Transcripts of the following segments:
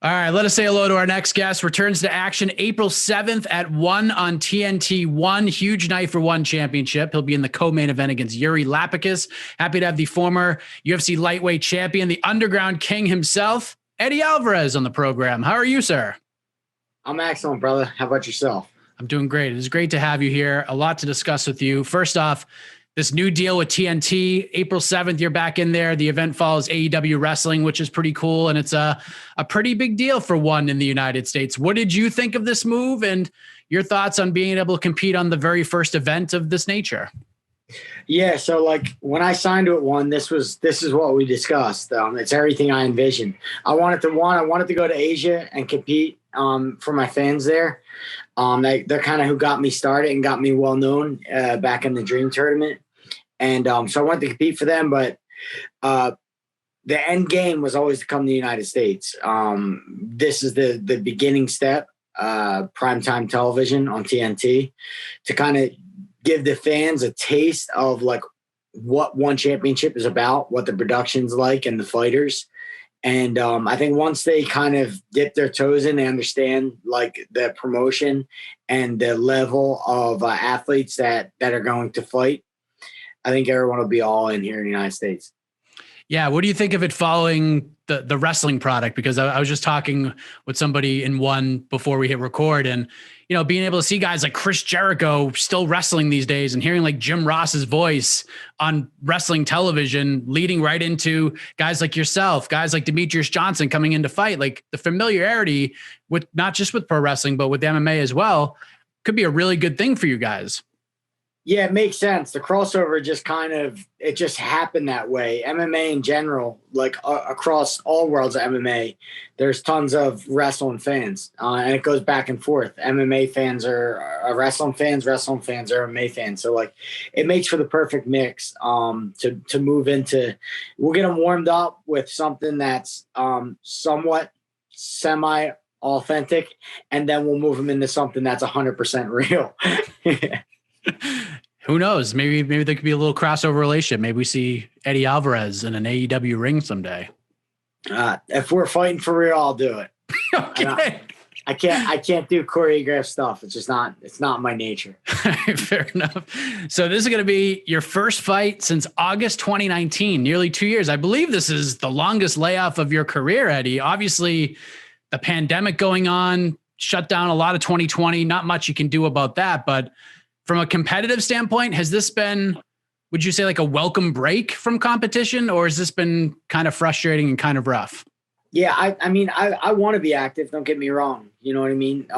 All right, let us say hello to our next guest. Returns to action April 7th at 1 on TNT 1. Huge night for One Championship. He'll be in the co-main event against Iuri Lapicus. Happy to have the former UFC lightweight champion, the underground king himself, Eddie Alvarez, on the program. How are you, sir? I'm excellent, brother. How about yourself? I'm doing great. It's great to have you here. A lot to discuss with you. First off, this new deal with TNT, April 7th, you're back in there. The event follows AEW wrestling, which is pretty cool. And it's a pretty big deal for one in the United States. What did you think of this move and your thoughts on being able to compete on the very first event of this nature? Yeah. So like when I signed to it one, this is what we discussed. It's everything I envisioned. I wanted to go to Asia and compete for my fans there. They're kind of who got me started and got me well known back in the Dream Tournament. And so I wanted to compete for them, but the end game was always to come to the United States. This is the beginning step, primetime television on TNT, to kind of give the fans a taste of like what One Championship is about, what the production's like and the fighters. And I think once they kind of dip their toes in, they understand like the promotion and the level of athletes that are going to fight. I think everyone will be all in here in the United States. Yeah. What do you think of it following the wrestling product? Because I was just talking with somebody in one before we hit record, and, you know, being able to see guys like Chris Jericho still wrestling these days and hearing like Jim Ross's voice on wrestling television, leading right into guys like yourself, guys like Demetrius Johnson coming in to fight, like the familiarity with not just with pro wrestling, but with MMA as well, could be a really good thing for you guys. Yeah, it makes sense. The crossover it just happened that way. MMA in general, like across all worlds of MMA, there's tons of wrestling fans, and it goes back and forth. MMA fans are wrestling fans are MMA fans. So like, it makes for the perfect mix to move into. We'll get them warmed up with something that's somewhat semi authentic, and then we'll move them into something that's 100% real. Who knows? Maybe there could be a little crossover relationship. Maybe we see Eddie Alvarez in an AEW ring someday. If we're fighting for real, I'll do it. Okay. I can't do choreographed stuff. It's not my nature. Fair enough. So this is going to be your first fight since August 2019, nearly 2 years. I believe this is the longest layoff of your career, Eddie. Obviously, the pandemic going on shut down a lot of 2020. Not much you can do about that, but from a competitive standpoint, has this been, would you say, like a welcome break from competition, or has this been kind of frustrating and kind of rough? Yeah, I mean, I want to be active. Don't get me wrong. You know what I mean?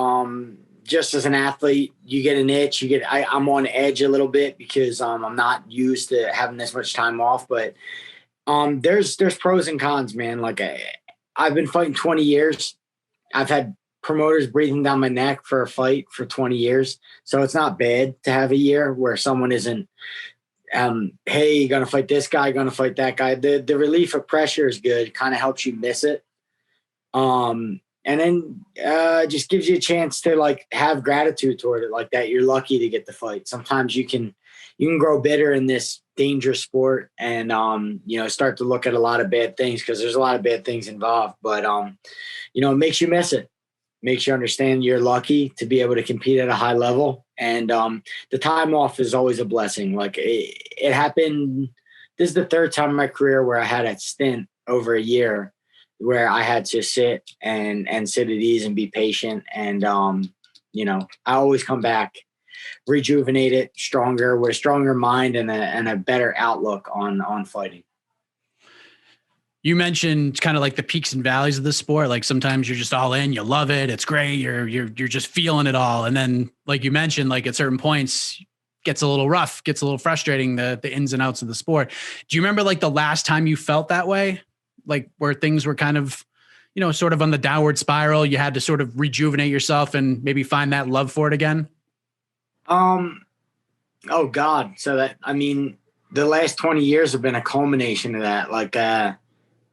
Just as an athlete, you get an itch. I'm on edge a little bit because I'm not used to having this much time off. But there's pros and cons, man. Like I've been fighting 20 years. I've had promoters breathing down my neck for a fight for 20 years. So it's not bad to have a year where someone isn't, hey, you're going to fight this guy, going to fight that guy. The relief of pressure is good. Kind of helps you miss it. And then just gives you a chance to like have gratitude toward it, like that you're lucky to get the fight. Sometimes you can grow bitter in this dangerous sport and, start to look at a lot of bad things because there's a lot of bad things involved. But, it makes you miss it. Makes you understand you're lucky to be able to compete at a high level. And the time off is always a blessing. Like it happened. This is the third time in my career where I had a stint over a year where I had to sit and sit at ease and be patient. And, I always come back rejuvenated, stronger, with a stronger mind and a better outlook on fighting. You mentioned kind of like the peaks and valleys of the sport. Like sometimes you're just all in, you love it, it's great, you're just feeling it all. And then, like you mentioned, like at certain points, gets a little rough, gets a little frustrating, the ins and outs of the sport. Do you remember like the last time you felt that way? Like where things were kind of, sort of on the downward spiral, you had to sort of rejuvenate yourself and maybe find that love for it again? Oh God. So the last 20 years have been a culmination of that. Like,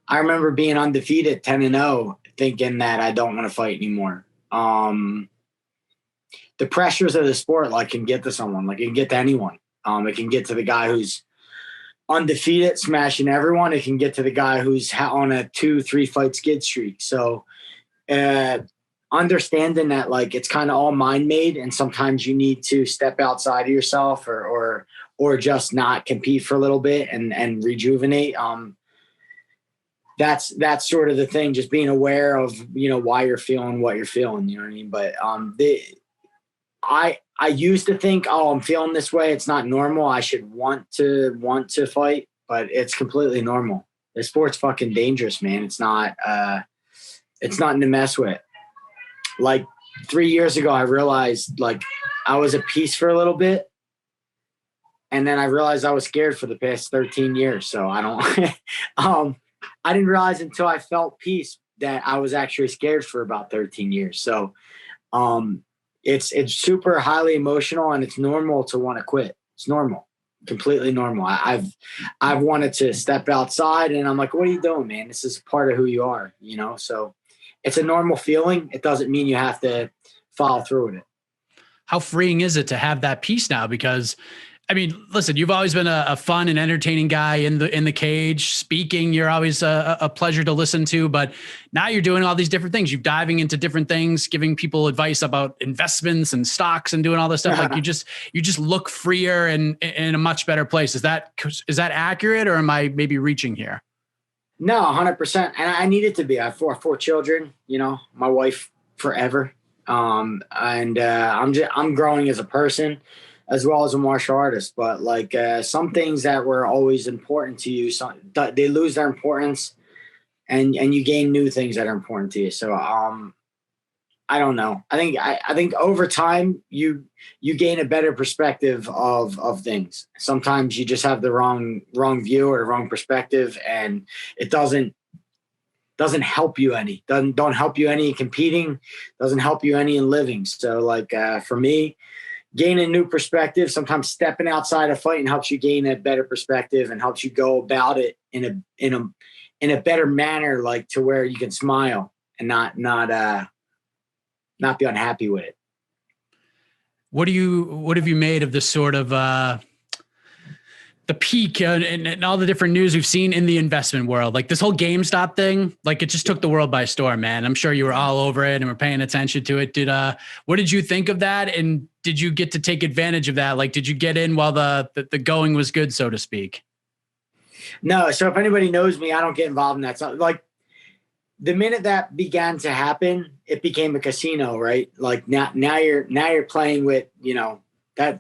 I remember being undefeated 10-0, thinking that I don't want to fight anymore. The pressures of the sport, like, can get to someone, like it can get to anyone. It can get to the guy who's undefeated, smashing everyone. It can get to the guy who's on a 2-3 fight skid streak. So understanding that like it's kind of all mind made, and sometimes you need to step outside of yourself or just not compete for a little bit and rejuvenate. That's sort of the thing, just being aware of, why you're feeling what you're feeling, you know what I mean? But I used to think, oh, I'm feeling this way, it's not normal, I should want to fight, but it's completely normal. The sport's fucking dangerous, man. It's not to mess with. Like 3 years ago, I realized like I was at peace for a little bit. And then I realized I was scared for the past 13 years. So I don't, I didn't realize until I felt peace that I was actually scared for about 13 years. So it's super highly emotional, and it's normal to want to quit. It's normal, completely normal. I've wanted to step outside, and I'm like, what are you doing, man? This is part of who you are, So it's a normal feeling. It doesn't mean you have to follow through with it. How freeing is it to have that peace now? Because I mean, listen, you've always been a fun and entertaining guy in the cage. Speaking, you're always a pleasure to listen to. But now you're doing all these different things. You're diving into different things, giving people advice about investments and stocks and doing all this stuff. Like you just look freer and in a much better place. Is that accurate, or am I maybe reaching here? No, 100%. And I need it to be. I have four children. My wife forever. And I'm growing as a person, as well as a martial artist. But like some things that were always important to you, they lose their importance, and you gain new things that are important to you. So I don't know. I think over time you gain a better perspective of things. Sometimes you just have the wrong view or the wrong perspective, and it doesn't help you any. Don't help you any in competing. Doesn't help you any in living. So like for me, gaining a new perspective, sometimes stepping outside of fighting helps you gain a better perspective and helps you go about it in a better manner, like to where you can smile and not be unhappy with it. What have you made of this sort of the peak and all the different news we've seen in the investment world? Like this whole GameStop thing, like it just took the world by storm, man. I'm sure you were all over it and were paying attention to it. What did you think of that? And did you get to take advantage of that? Like, did you get in while the going was good, so to speak? No. So if anybody knows me, I don't get involved in that. So like the minute that began to happen, it became a casino, right? Like now you're playing with,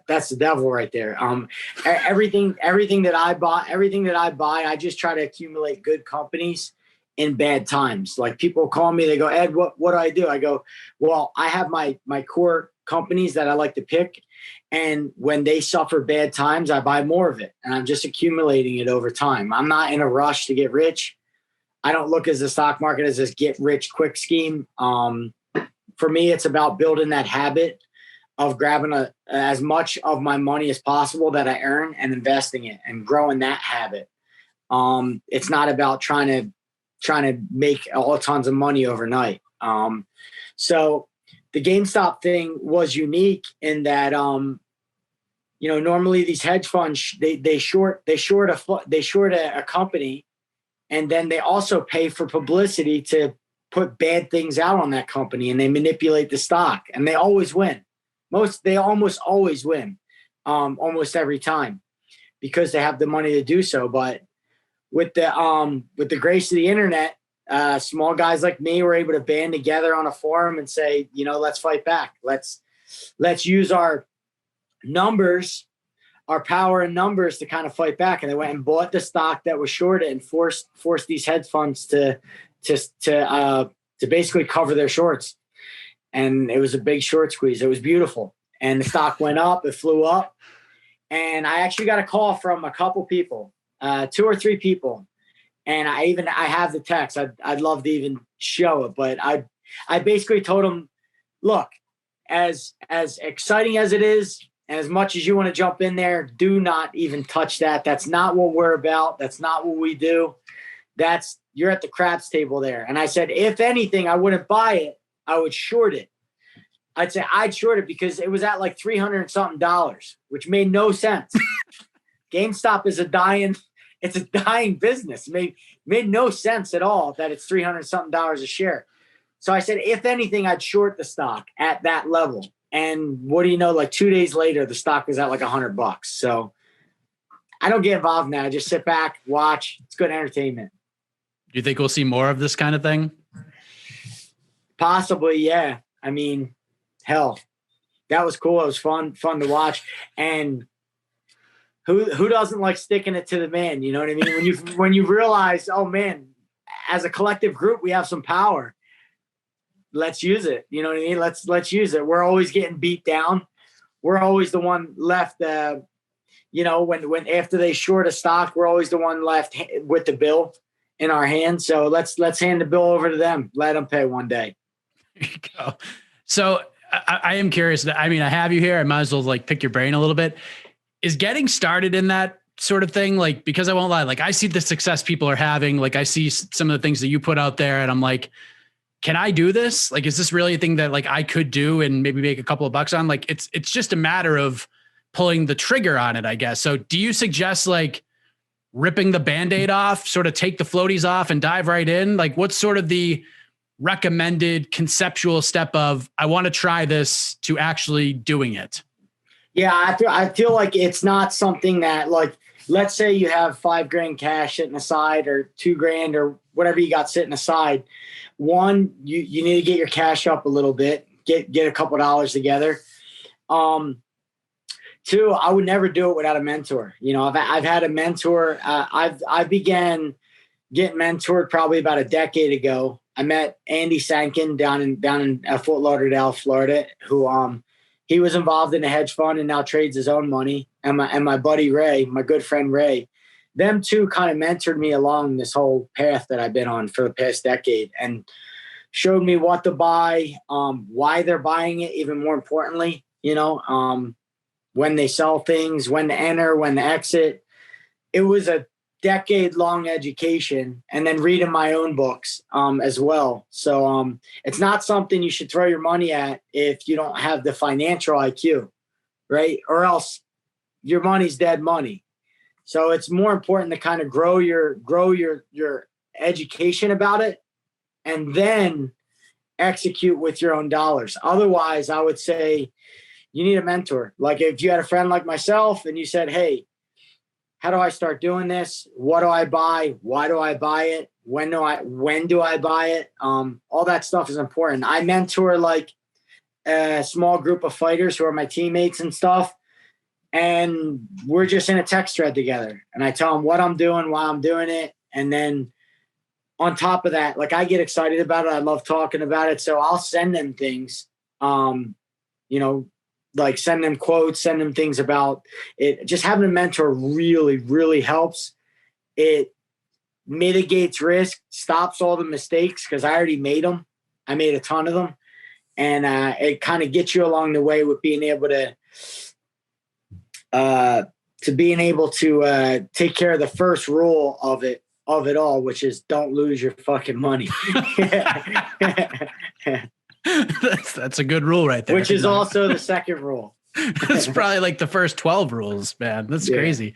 that's the devil right there. Everything that I buy, I just try to accumulate good companies in bad times. Like people call me, they go, Ed, what do I do? I go, well, I have my core companies that I like to pick. And when they suffer bad times, I buy more of it. And I'm just accumulating it over time. I'm not in a rush to get rich. I don't look at the stock market as this get rich quick scheme. For me, it's about building that habit of grabbing as much of my money as possible that I earn and investing it and growing that habit. It's not about trying to make all tons of money overnight. So the GameStop thing was unique in that, normally these hedge funds, they short a company, and then they also pay for publicity to put bad things out on that company, and they manipulate the stock, and they always win. They almost always win, almost every time, because they have the money to do so. But with the grace of the internet, small guys like me were able to band together on a forum and say, let's fight back. Let's use our numbers, our power and numbers to kind of fight back. And they went and bought the stock that was shorted and forced these hedge funds to basically cover their shorts. And it was a big short squeeze. It was beautiful. And the stock went up, it flew up. And I actually got a call from a couple people, 2 or 3 people. And I have the text. I'd love to even show it, but I basically told them, look, as exciting as it is, and as much as you want to jump in there, do not even touch that. That's not what we're about. That's not what we do. You're at the craps table there. And I said, if anything, I wouldn't buy it. I would short it. I'd say I'd short it because it was at like $300 something, which made no sense. GameStop is a dying business. It made no sense at all that it's $300 something a share. So I said, if anything, I'd short the stock at that level. And what do you know? Like 2 days later, the stock was at like $100. So I don't get involved now. I just sit back, watch. It's good entertainment. Do you think we'll see more of this kind of thing? Possibly, yeah. I mean, hell, that was cool. It was fun to watch. And who doesn't like sticking it to the man? You know what I mean? When you realize, oh man, as a collective group, we have some power. Let's use it. You know what I mean? Let's use it. We're always getting beat down. We're always the one left. When after they short a stock, we're always the one left with the bill in our hand. So let's hand the bill over to them. Let them pay one day. There you go. So I am curious. I mean, I have you here. I might as well like pick your brain a little bit. Is getting started in that sort of thing, like, because I won't lie, like I see the success people are having, like I see some of the things that you put out there and I'm like, can I do this? Like, is this really a thing that like I could do and maybe make a couple of bucks on? Like, it's just a matter of pulling the trigger on it, I guess. So do you suggest like ripping the Band-Aid off, sort of take the floaties off and dive right in? Like, what's sort of the recommended conceptual step of, I want to try this, to actually doing it? Yeah, I feel like it's not something that, like, let's say you have $5,000 cash sitting aside or $2,000 or whatever you got sitting aside. One, you need to get your cash up a little bit, get a couple dollars together. Two, I would never do it without a mentor. You know, I've had a mentor. I began getting mentored probably about a decade ago. I met Andy Sankin down in Fort Lauderdale, Florida, who he was involved in a hedge fund and now trades his own money. And my buddy Ray, my good friend Ray, them two kind of mentored me along this whole path that I've been on for the past decade and showed me what to buy, why they're buying it, even more importantly, when they sell things, when to enter, when to exit. It was a decade-long education, and then reading my own books as well. So it's not something you should throw your money at if you don't have the financial IQ, right? Or else your money's dead money. So it's more important to kind of grow your education about it and then execute with your own dollars. Otherwise, I would say you need a mentor. Like if you had a friend like myself and you said, hey, how do I start doing this? What do I buy? Why do I buy it? When do I buy it? All that stuff is important. I mentor like a small group of fighters who are my teammates and stuff. And we're just in a text thread together. And I tell them what I'm doing, why I'm doing it. And then on top of that, like I get excited about it. I love talking about it. So I'll send them things, like send them quotes, send them things about it. Just having a mentor really, really helps. It mitigates risk, stops all the mistakes because I already made them. I made a ton of them. And it kind of gets you along the way with being able to take care of the first rule of it all, which is don't lose your fucking money. That's a good rule right there. Which is also the second rule. That's probably like the first 12 rules, man. That's crazy.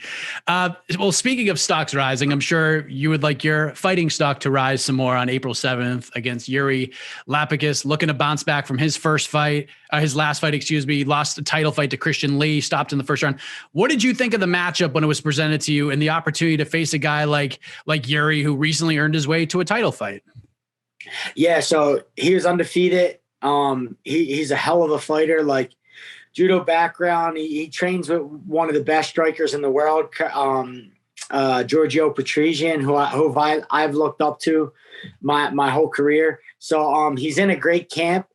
Well, speaking of stocks rising, I'm sure you would like your fighting stock to rise some more on April 7th against Iuri Lapicus, looking to bounce back from his last fight, lost a title fight to Christian Lee, stopped in the first round. What did you think of the matchup when it was presented to you and the opportunity to face a guy like Iuri, who recently earned his way to a title fight? Yeah. So he was undefeated. He's a hell of a fighter. Like, judo background. He trains with one of the best strikers in the world, Giorgio Petrosian, who I've looked up to my whole career. So he's in a great camp,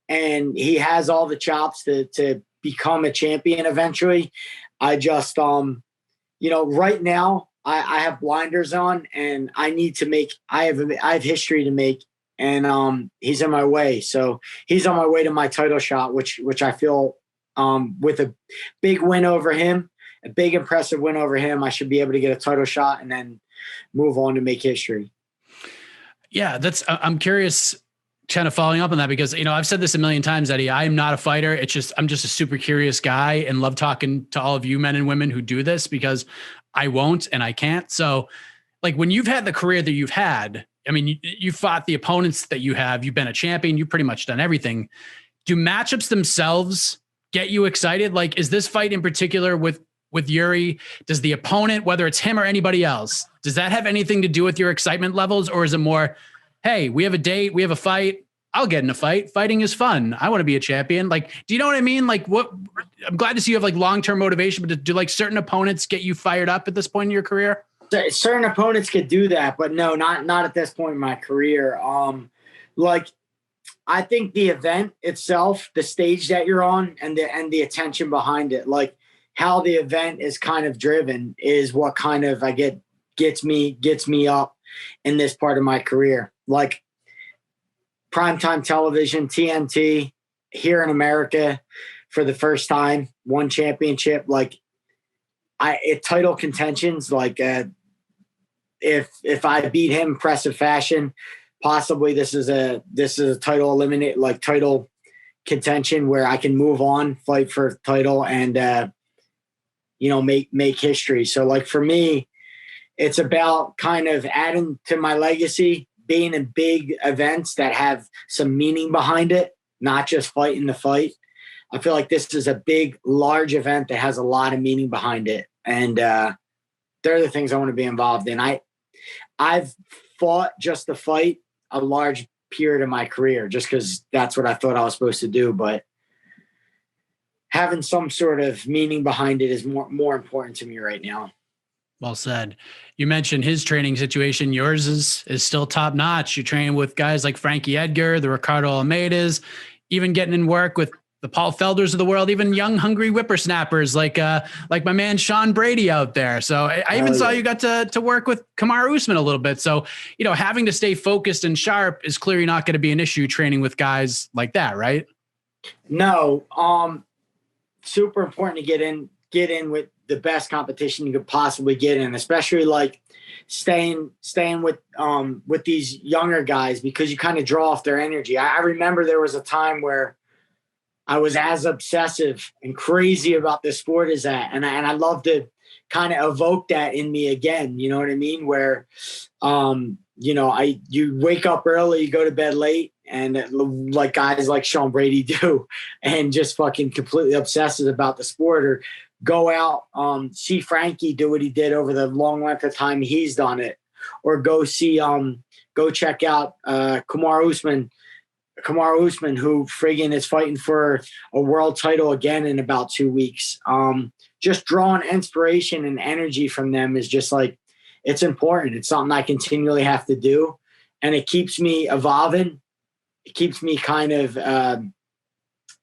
and he has all the chops to become a champion eventually. I just, right now I have blinders on, and I have history to make, and he's in my way. So he's on my way to my title shot, which I feel. With a big win over him, a big impressive win over him, I should be able to get a title shot and then move on to make history. Yeah, I'm curious, kind of following up on that, because, I've said this a million times, Eddie, I'm not a fighter. I'm just a super curious guy and love talking to all of you men and women who do this, because I won't and I can't. So like when you've had the career that you've had, I mean, you fought the opponents that you have. You've been a champion. You've pretty much done everything. Do matchups themselves get you excited? Like, is this fight in particular with Iuri, does the opponent, whether it's him or anybody else, does that have anything to do with your excitement levels? Or is it more, hey, we have a date, we have a fight, I'll get in a fight. Fighting is fun. I want to be a champion. Like, do you know what I mean? Like, what, I'm glad to see you have like long-term motivation, but do like certain opponents get you fired up at this point in your career? Certain opponents could do that, but no, not at this point in my career. Like, I think the event itself, the stage that you're on, and the attention behind it, like how the event is kind of driven, is what kind of gets me up in this part of my career. Like primetime television, TNT here in America for the first time, won championship. Like title contentions. Like if I beat him impressive fashion, possibly this is a title contention where I can move on, fight for a title, and make history. So like for me, it's about kind of adding to my legacy, being in big events that have some meaning behind it, not just fighting the fight. I feel like this is a big, large event that has a lot of meaning behind it, and they're the things I want to be involved in. I've fought just the fight a large period of my career just because that's what I thought I was supposed to do. But having some sort of meaning behind it is more important to me right now. Well said. You mentioned his training situation. Yours is still top notch. You train with guys like Frankie Edgar, the Ricardo Almeidas, even getting in work with the Paul Felders of the world, even young, hungry whippersnappers like my man Sean Brady out there. So I even saw you got to work with Kamaru Usman a little bit. So, having to stay focused and sharp is clearly not going to be an issue training with guys like that, right? No. Super important to get in with the best competition you could possibly get in, especially like staying with these younger guys, because you kind of draw off their energy. I remember there was a time where I was as obsessive and crazy about this sport as that. And I love to kind of evoke that in me again. You know what I mean? Where, you wake up early, you go to bed late, and like guys like Sean Brady do, and just fucking completely obsessive about the sport, or go out, see Frankie do what he did over the long length of time he's done it, or go check out Kamaru Usman, who friggin' is fighting for a world title again in about 2 weeks. Just drawing inspiration and energy from them is just like, it's important. It's something I continually have to do, and it keeps me evolving. It keeps me kind of,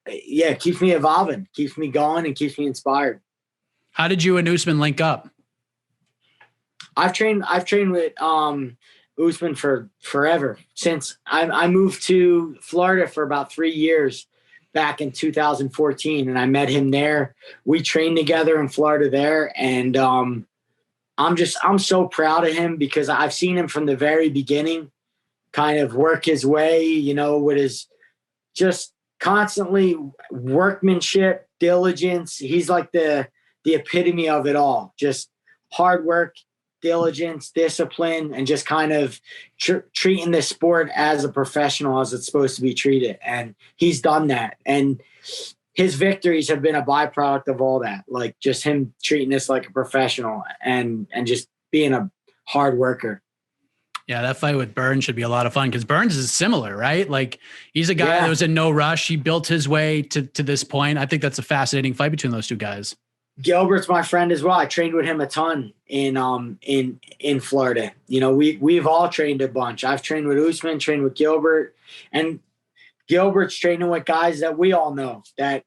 it keeps me evolving, keeps me going, and keeps me inspired. How did you and Usman link up? I've trained with Usman for forever, since I moved to Florida for about 3 years back in 2014, and I met him there. We trained together in Florida there, and I'm so proud of him because I've seen him from the very beginning kind of work his way, with his just constantly workmanship, diligence. He's like the epitome of it all. Just hard work, diligence, discipline, and just kind of treating this sport as a professional, as it's supposed to be treated. And he's done that. And his victories have been a byproduct of all that. Like just him treating this like a professional and just being a hard worker. Yeah, that fight with Burns should be a lot of fun, because Burns is similar, right? Like he's a guy that was in no rush. He built his way to this point. I think that's a fascinating fight between those two guys. Gilbert's my friend as well. I trained with him a ton in Florida. We've all trained a bunch. I've trained with Usman, trained with Gilbert, and Gilbert's training with guys that we all know, that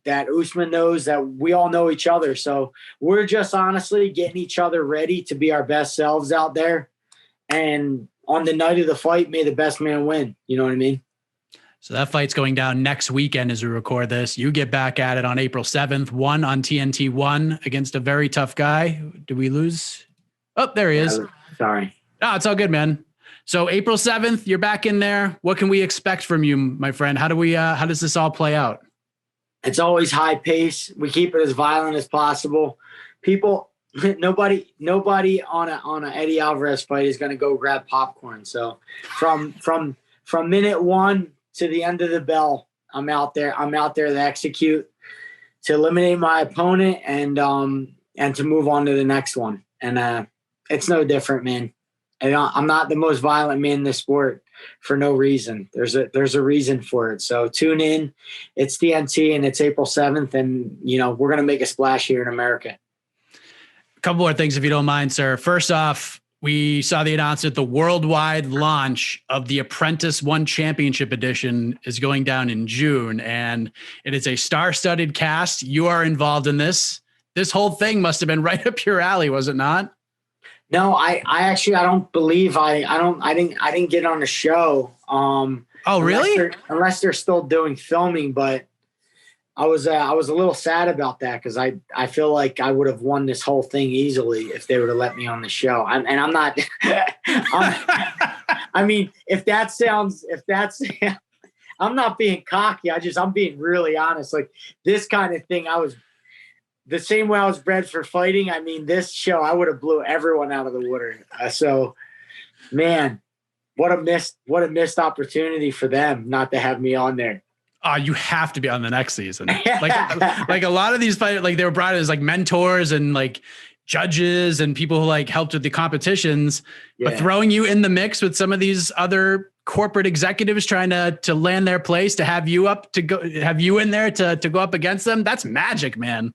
Usman knows, that we all know each other. So we're just honestly getting each other ready to be our best selves out there. And on the night of the fight, may the best man win. You know what I mean? So that fight's going down next weekend as we record this. You get back at it on April 7th, one on TNT 1 against a very tough guy. Did we lose? Oh, there he is. Sorry. No, it's all good, man. So April 7th, you're back in there. What can we expect from you, my friend? How does this all play out? It's always high pace. We keep it as violent as possible. People nobody on a Eddie Alvarez fight is going to go grab popcorn. So from minute one to the end of the bell, I'm out there to execute, to eliminate my opponent, and to move on to the next one. And it's no different, man. And I'm not the most violent man in the sport for no reason. There's a reason for it. So tune in. It's TNT, and it's April 7th, and we're going to make a splash here in America. A couple more things, if you don't mind, sir. First off, we saw the announcement, the worldwide launch of the Apprentice One Championship Edition is going down in June, and it is a star-studded cast. You are involved in this. This whole thing must have been right up your alley, was it not? No, I actually, I don't believe I didn't get on the show. Oh, really? Unless they're still doing filming, but I was a little sad about that, because I feel like I would have won this whole thing easily if they would have let me on the show. I'm not. I mean, if that's, I'm not being cocky. I'm being really honest. Like, this kind of thing, I was the same way I was bred for fighting. I mean, this show, I would have blew everyone out of the water. So, man, what a missed opportunity for them not to have me on there. You have to be on the next season. Like a lot of these fighters, like, they were brought in as like mentors and like judges and people who like helped with the competitions, but throwing you in the mix with some of these other corporate executives trying to land their place, to have you in there to go up against them. That's magic, man.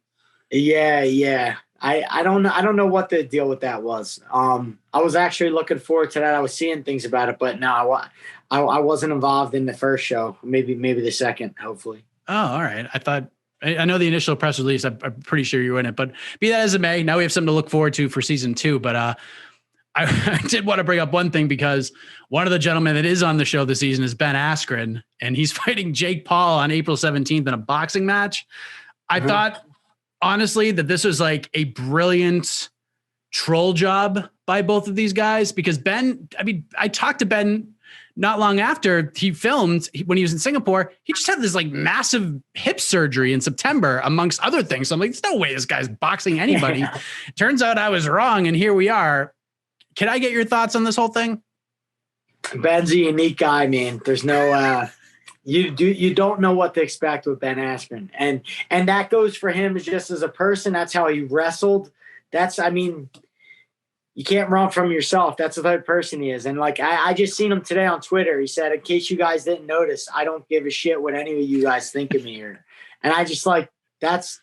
Yeah. I don't know what the deal with that was. I was actually looking forward to that. I was seeing things about it, but no, I wasn't involved in the first show. Maybe the second, hopefully. Oh, all right. I know the initial press release. I'm pretty sure you were in it, but be that as it may, now we have something to look forward to for season 2. But I did want to bring up one thing, because one of the gentlemen that is on the show this season is Ben Askren, and he's fighting Jake Paul on April 17th in a boxing match. I thought, honestly, that this was like a brilliant troll job by both of these guys, because Ben, I mean, I talked to Ben not long after he filmed, when he was in Singapore. He just had this like massive hip surgery in September, amongst other things. So I'm like, there's no way this guy's boxing anybody. Turns out I was wrong, and here we are. Can I get your thoughts on this whole thing? Ben's a unique guy, man. There's no, you don't know what to expect with Ben Askren. And that goes for him just as a person. That's how he wrestled. You can't run from yourself. That's the type of person he is. And like, I just seen him today on Twitter. He said, in case you guys didn't notice, I don't give a shit what any of you guys think of me here. And I just like, that's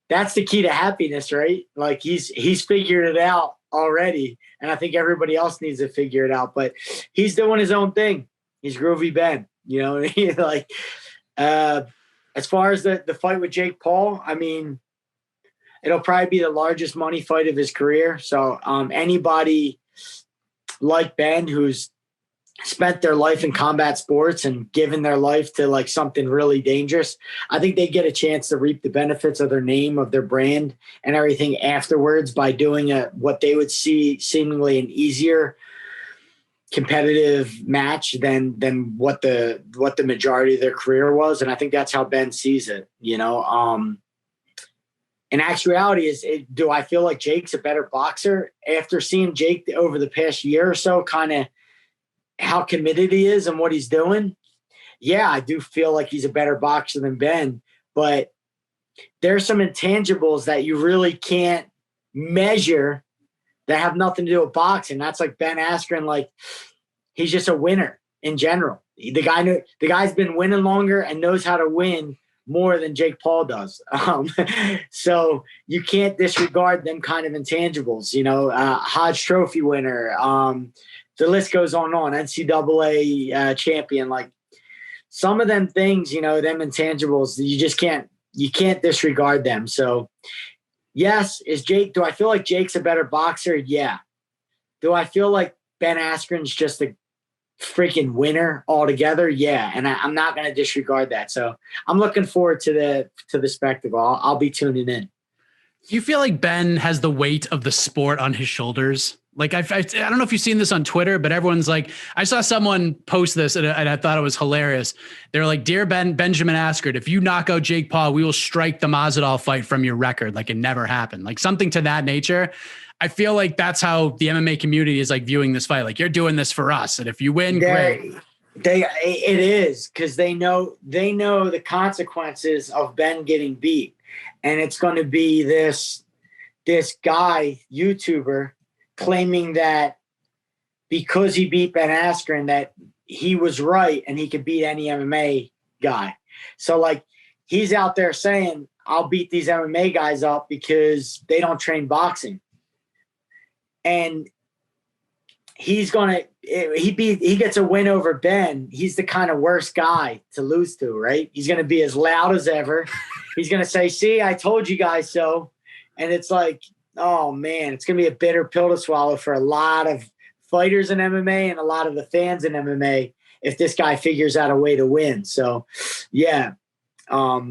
the key to happipiness, right? Like, he's figured it out already. And I think everybody else needs to figure it out, but he's doing his own thing. He's Groovy Ben, you know what I mean? Like, as far as the fight with Jake Paul, I mean, it'll probably be the largest money fight of his career. So anybody like Ben who's spent their life in combat sports and given their life to like something really dangerous, I think they get a chance to reap the benefits of their name, of their brand, and everything afterwards by doing what they would see seemingly an easier competitive match than what the majority of their career was. And I think that's how Ben sees it, in actuality, do I feel like Jake's a better boxer? After seeing Jake over the past year or so, kind of how committed he is and what he's doing, yeah, I do feel like he's a better boxer than Ben. But there's some intangibles that you really can't measure that have nothing to do with boxing. That's like Ben Askren, like, he's just a winner in general. The guy's been winning longer and knows how to win more than Jake Paul does. So you can't disregard them kind of intangibles, Hodge Trophy winner. The list goes on, NCAA champion. Like, some of them things, them intangibles, you can't disregard them. So yes, do I feel like Jake's a better boxer? Yeah. Do I feel like Ben Askren's just a freaking winner altogether? Yeah. And I'm not going to disregard that. So I'm looking forward to the spectacle. I'll be tuning in. Do you feel like Ben has the weight of the sport on his shoulders? Like I don't know if you've seen this on Twitter, but everyone's like, I saw someone post this and I thought it was hilarious. They're like, "Dear Benjamin Askren, if you knock out Jake Paul, we will strike the Masvidal fight from your record. Like it never happened." Like something to that nature. I feel like that's how the MMA community is like viewing this fight. Like you're doing this for us. And if you win, great. It is, because they know the consequences of Ben getting beat. And it's going to be this guy, YouTuber, claiming that because he beat Ben Askren that he was right and he could beat any MMA guy. So like he's out there saying, I'll beat these MMA guys up because they don't train boxing. And he gets a win over Ben. He's the kind of worst guy to lose to, right? He's going to be as loud as ever. He's going to say, "See, I told you guys so." And it's like, oh man, it's going to be a bitter pill to swallow for a lot of fighters in MMA and a lot of the fans in MMA if this guy figures out a way to win. So yeah, I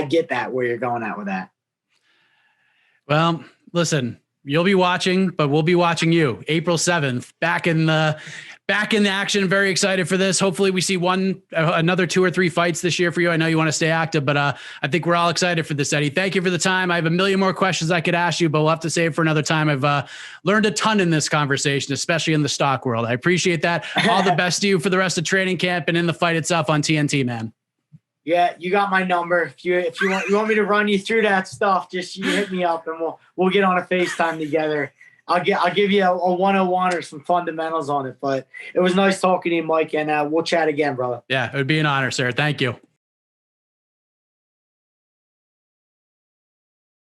get that, where you're going at with that. Well, listen, you'll be watching, but we'll be watching you April 7th, back in the action. Very excited for this. Hopefully we see another 2 or 3 fights this year for you. I know you want to stay active, but I think we're all excited for this, Eddie. Thank you for the time. I have a million more questions I could ask you, but we'll have to save for another time. I've learned a ton in this conversation, especially in the stock world. I appreciate that. All the best to you for the rest of training camp and in the fight itself on TNT, man. Yeah, you got my number. If you want me to run you through that stuff, just you hit me up and we'll get on a FaceTime together. I'll give you a 101 or some fundamentals on it. But it was nice talking to you, Mike, and we'll chat again, brother. Yeah, it would be an honor, sir. Thank you.